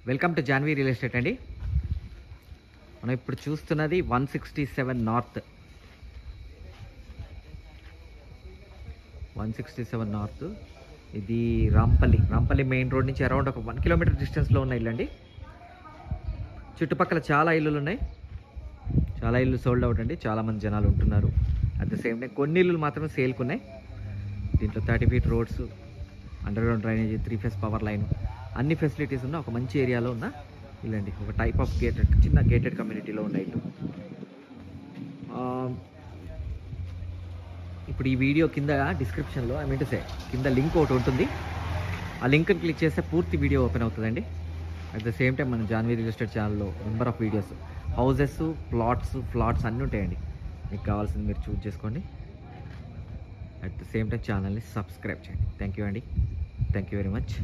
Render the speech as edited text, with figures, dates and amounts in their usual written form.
Welcome to Janhvi real estate అండి. మనం ఇప్పుడు చూస్తున్నది 167 నార్త్. 167 నార్త్. ఇది రాంపల్లి మెయిన్ రోడ్ నుంచి అరౌండ్ ఒక 1 కిలోమీటర్ డిస్టెన్స్లో ఉన్న ఇల్లు అండి. చుట్టుపక్కల చాలా ఇల్లులు ఉన్నాయి. చాలా ఇల్లు సోల్డ్ అవుట్ అండి. చాలామంది జనాలు ఉంటున్నారు. అట్ ద సేమ్ టైం కొన్ని ఇల్లులు మాత్రమే సేల్కి ఉన్నాయి. దీంట్లో 30 feet roads, underground drainage, 3 phase power line, అన్ని ఫెసిలిటీస్ ఉన్న ఒక మంచి ఏరియాలో ఉన్న ఇల్లండి. ఒక టైప్ ఆఫ్ చిన్న గేటెడ్ కమ్యూనిటీలో ఉన్న ఇల్లు. ఇప్పుడు ఈ వీడియో కింద డిస్క్రిప్షన్లో కింద లింక్ ఒకటి ఉంటుంది. ఆ లింక్ని క్లిక్ చేస్తే పూర్తి వీడియో ఓపెన్ అవుతుందండి. అట్ ద సేమ్ టైం మన జాన్వీ రియల్ ఎస్టేట్ ఛానల్లో number of videos, houses, flats అన్నీ ఉంటాయండి. మీకు కావాల్సింది మీరు చూస్ చేసుకోండి. అట్ ద సేమ్ టైం ఛానల్ని సబ్స్క్రైబ్ చేయండి. థ్యాంక్ యూ అండి. Thank you very much.